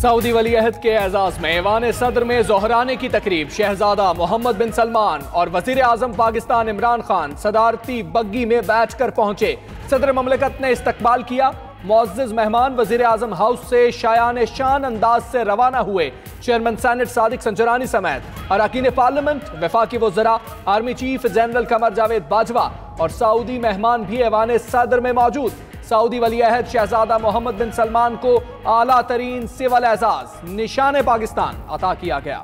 Saudi वली अहद के एजाज में ऐवान सदर में जोहराने की तकरीब। शहजादा मोहम्मद बिन सलमान और वजीर आजम पाकिस्तान इमरान खान सदारती बग्गी में बैठ कर पहुंचे। सदर ममलकत ने इस्तकबाल किया। मुअज़्ज़िज़ मेहमान वजीर आजम हाउस से शायान शान अंदाज से रवाना हुए। चेयरमैन सेनेट सादिक संजरानी समेत अरकान पार्लियामेंट, वफाकी वज़रा, army chief general Qamar Javed Bajwa और सऊदी मेहमान भी ऐवान सदर में मौजूद। सऊदी वली अहद शहजादा मोहम्मद बिन सलमान को आला तरीन सिविल एजाज निशान पाकिस्तान अता किया गया।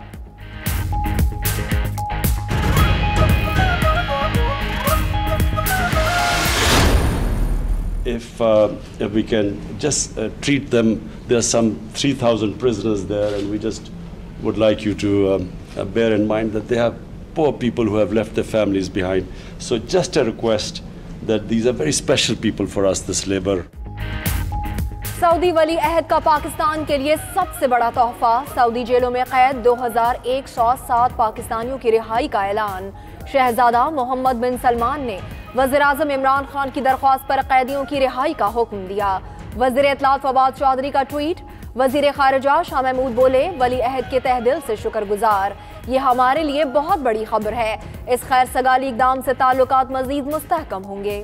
If we can just treat them, there are some 3,000 prisoners there, and we just would like you to bear in mind that they have poor people who have left their families behind. So just a request that these are very special people for us, this labor. Saudi वली अहद का पाकिस्तान के लिए सबसे बड़ा तोहफा। Saudi जेलों में कैद 2107 पाकिस्तानियों की रिहाई का ऐलान। शहजादा मोहम्मद बिन सलमान ने वज़ीर आज़म इमरान खान की दरख्वास्त पर कैदियों की रिहाई का हुक्म दिया। वज़ीर इत्तलात फवाद चौधरी का ट्वीट। वज़ीर खारिजा शाह महमूद बोले, वली अहद के तहे दिल से शुक्रगुजार, ये हमारे लिए बहुत बड़ी खबर है। इस खैर सगाली इक़दाम से ताल्लुकात मज़ीद मुस्तहकम होंगे।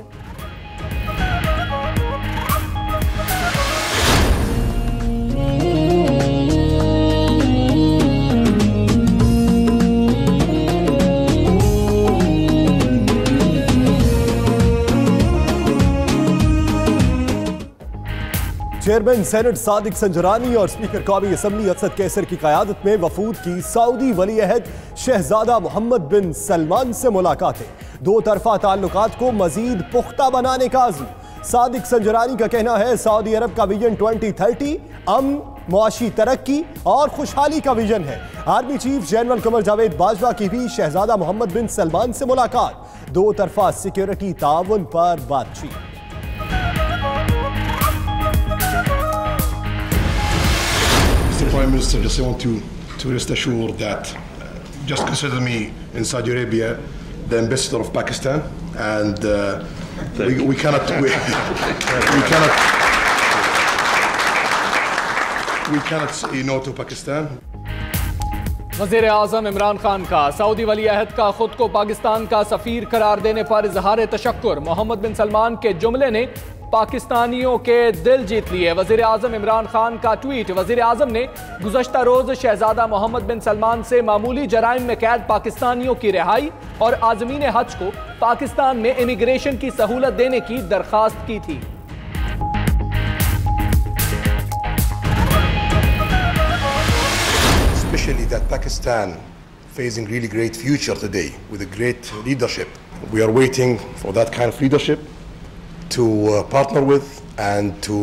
चेयरमैन सेनेट सादिक संजरानी और स्पीकर कौमी असम्बली असद कैसर की क़यादत में वफूद की सऊदी वली अहद शहजादा मोहम्मद बिन सलमान से मुलाकातें। दो तरफा ताल्लुकात को मजीद पुख्ता बनाने का आज़म। सादिक संजरानी का कहना है सऊदी अरब का विजन 2030 अमन, मुआशी तरक्की और खुशहाली का विजन है। Army chief general Qamar Javed Bajwa की भी शहजादा मोहम्मद बिन सलमान से मुलाकात। दो तरफा सिक्योरिटी ताउन पर बातचीत। Mr. Prime Minister, just want to rest assured that just consider me in Saudi Arabia the ambassador of Pakistan, and we cannot say no to Pakistan. वज़ीर आज़म इमरान खान का सऊदी वली अहद का खुद को पाकिस्तान का सफ़ीर करार देने पर इजहार तशक्कुर। मोहम्मद बिन सलमान के जुमले ने पाकिस्तानियों के दिल जीत लिए। वज़ीर आज़म इमरान खान का ट्वीट। वज़ीर आज़म ने गुज़श्ता रोज़ शहजादा मोहम्मद बिन सलमान से मामूली जराइम में कैद पाकिस्तानियों की रिहाई और आज़मीन हज को पाकिस्तान में इमिग्रेशन की सहूलत देने की दरख्वास्त की थी। Especially that Pakistan facing really great future today with a great leadership. We are waiting for that kind of leadership to partner with and to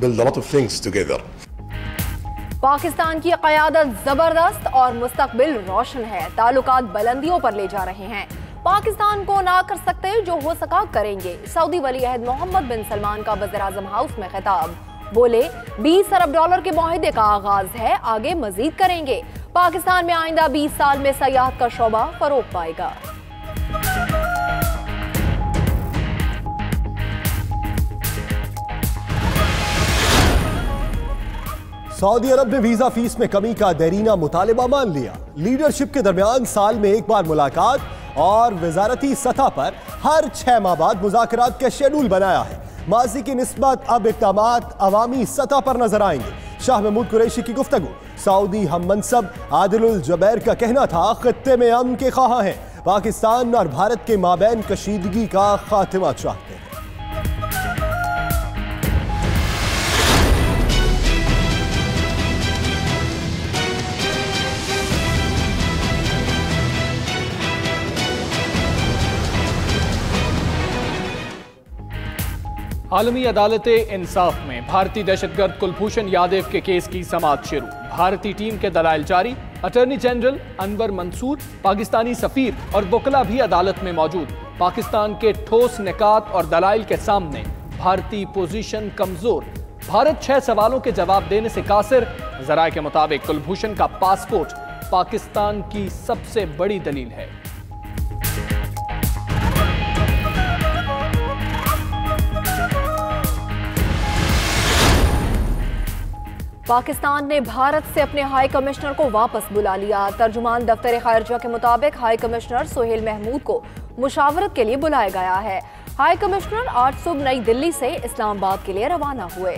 build a lot of things together. Pakistan की क़यादत जबरदस्त और मुस्तकबिल रोशन है। ताल्लुकात बुलंदियों पर ले जा रहे हैं। पाकिस्तान को ना कर सकते, जो हो सका करेंगे। सऊदी वली अहद मोहम्मद बिन सलमान का वज़ीर आज़म हाउस में खिताब। बोले, 20 अरब डॉलर के मुआहदे का आगाज है, आगे मजीद करेंगे। पाकिस्तान में आइंदा 20 साल में सयाहत का शोबा फरोग पाएगा। सऊदी अरब ने वीजा फीस में कमी का देरीना मुतालिबा मान लिया। लीडरशिप के दरमियान साल में एक बार मुलाकात और वजारती सतह पर हर 6 माह बाद मुज़ाकरात का शेड्यूल बनाया है। माजी की निस्बत अब इक़दामात अवामी सतह पर नजर आएंगे। शाह महमूद कुरैशी की गुफ्तगू। सऊदी हम मनसब आदिलुल जबैर का कहना था, खित्ते में अमन के ख्वाह हैं, पाकिस्तान और भारत के माबैन कशीदगी का खात्मा चाहते हैं। आलमी अदालत इंसाफ में भारतीय दहशतगर्द कुलभूषण यादव के केस की समाअत शुरू। भारतीय टीम के दलाइल जारी। अटॉर्नी जनरल अनवर मंसूर, पाकिस्तानी सफीर और वकला भी अदालत में मौजूद। पाकिस्तान के ठोस निकात और दलाइल के सामने भारतीय पोजीशन कमजोर। भारत 6 सवालों के जवाब देने से कासिर। जराये के मुताबिक कुलभूषण का पासपोर्ट पाकिस्तान की सबसे बड़ी दलील है। पाकिस्तान ने भारत से अपने हाई कमिश्नर को वापस बुला लिया। तर्जुमान दफ्तर खारजा के मुताबिक हाई कमिश्नर सुहेल महमूद को मुशावरत के लिए बुलाया गया है। हाई कमिश्नर आज सुबह नई दिल्ली से इस्लामाबाद के लिए रवाना हुए।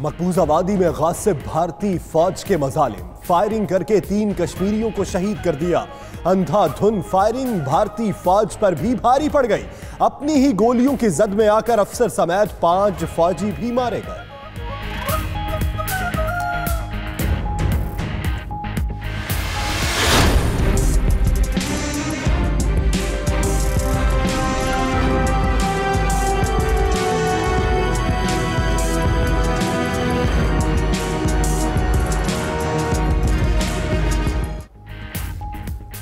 मकबूजा वादी में गासिब भारतीय फौज के मजालिम, फायरिंग करके 3 कश्मीरियों को शहीद कर दिया। अंधाधुंध फायरिंग भारतीय फौज पर भी भारी पड़ गई। अपनी ही गोलियों की जद में आकर अफसर समेत 5 फौजी भी मारे गए।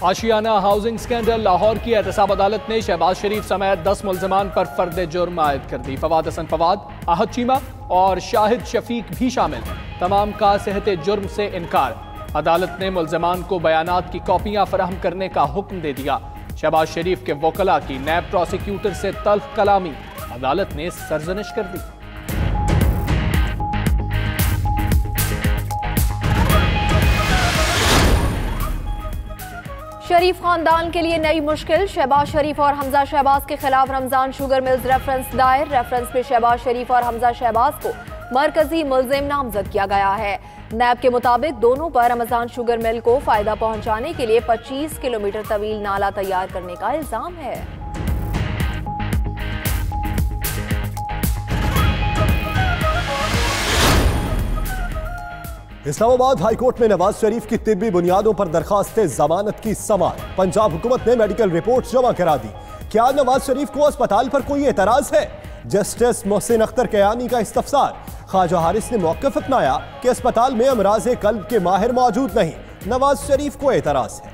आशियाना हाउसिंग स्कैंडल। लाहौर की एहतसाब अदालत ने शहबाज शरीफ समेत 10 मुल्ज़िमान पर फर्द जुर्म आयद कर दी। फवाद हसन फवाद, आहद चीमा और शाहिद शफीक भी शामिल। तमाम का सेहत जुर्म से इनकार। अदालत ने मुल्ज़िमान को बयानात की कॉपियां फराहम करने का हुक्म दे दिया। शहबाज शरीफ के वकला की नैब प्रोसिक्यूटर से तल्ख कलामी। अदालत ने सरजनिश कर दी। शरीफ खानदान के लिए नई मुश्किल। शहबाज शरीफ और हमजा शहबाज के खिलाफ रमजान शुगर मिल्स रेफरेंस दायर। रेफरेंस में शहबाज शरीफ और हमजा शहबाज को मरकजी मुल्जिम नामजद किया गया है। नैब के मुताबिक दोनों पर रमजान शुगर मिल को फायदा पहुंचाने के लिए 25 किलोमीटर तवील नाला तैयार करने का इल्जाम है। इस्लामाबाद हाईकोर्ट में नवाज शरीफ की तिब्बी बुनियादों पर दरखास्त जमानत की समाअत। पंजाब हुकूमत ने मेडिकल रिपोर्ट जमा करा दी। क्या नवाज शरीफ को अस्पताल पर कोई एतराज है? जस्टिस मोहसिन अख्तर कयानी का इस्तफसार। ख्वाजा हारिस ने मौक़िफ़ अपनाया कि अस्पताल में अमराज़े कल्ब के माहिर मौजूद नहीं। नवाज शरीफ को एतराज है।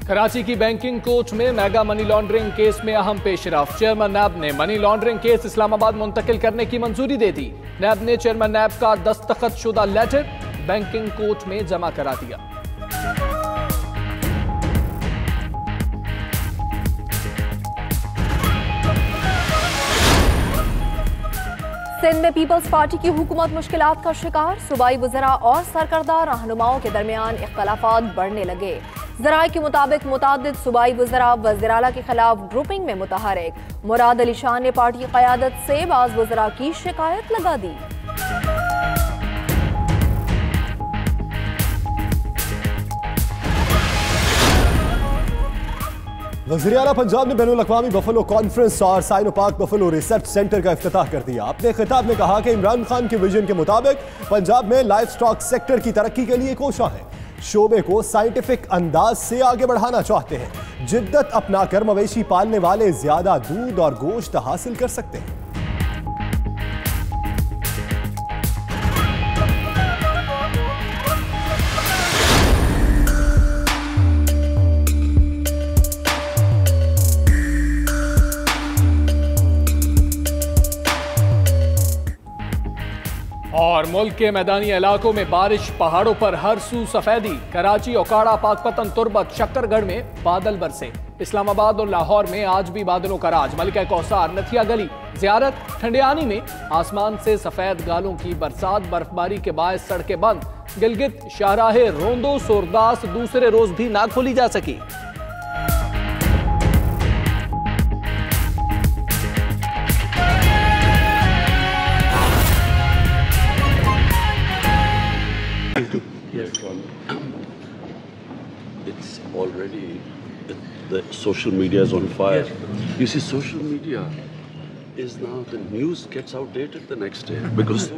कराची की बैंकिंग कोर्ट में मेगा मनी लॉन्ड्रिंग केस में अहम पेशरफ। चेयरमैन नैब ने मनी लॉन्ड्रिंग केस इस्लामाबाद मुंतकिल करने की मंजूरी दे दी। नैब ने चेयरमैन नैब का दस्तखत शुदा लेटर बैंकिंग कोर्ट में जमा करा दिया। सिंध में पीपल्स पार्टी की हुकूमत मुश्किलात का शिकार। सूबाई वज़रा और सरकर्दा रहनुमाओं के दरमियान इख्तलाफात बढ़ने लगे। ज़राए के मुताबिक मुतादिद सूबाई वज़रा वज़ीर आला के खिलाफ ग्रुपिंग में मुतहरिक। मुराद अली शाह ने पार्टी क़यादत से बाज़ वज़रा की शिकायत लगा दी। वज़ीर आला पंजाब ने बैनुल अक़वामी बफलो कॉन्फ्रेंस और साइनो पार्क बफलो रिसर्च सेंटर का इफ्तिताह कर दिया। अपने खिताब में कहा कि इमरान खान के विजन के मुताबिक पंजाब में लाइफ स्टॉक सेक्टर की तरक्की के लिए कोशां है। शोबे को साइंटिफिक अंदाज से आगे बढ़ाना चाहते हैं। जिद्दत अपनाकर मवेशी पालने वाले ज्यादा दूध और गोश्त हासिल कर सकते हैं। और मुल्क के मैदानी इलाकों में बारिश, पहाड़ों पर हर सू सफेदी। कराची, ओकाड़ा, पाकपतन, तुर्बत, शक्करगढ़ में बादल बरसे। इस्लामाबाद और लाहौर में आज भी बादलों का राज। मलिका कौसार, नथिया गली, ज़ियारत, ठंडियानी में आसमान से सफेद गालों की बरसात। बर्फबारी के बायस सड़कें बंद। गिलगित, शाहराहे, रोंदो, सोरदास दूसरे रोज भी ना खोली जा सकी। It's already, the social media is on fire. You see, social media is now, the news gets outdated the next day because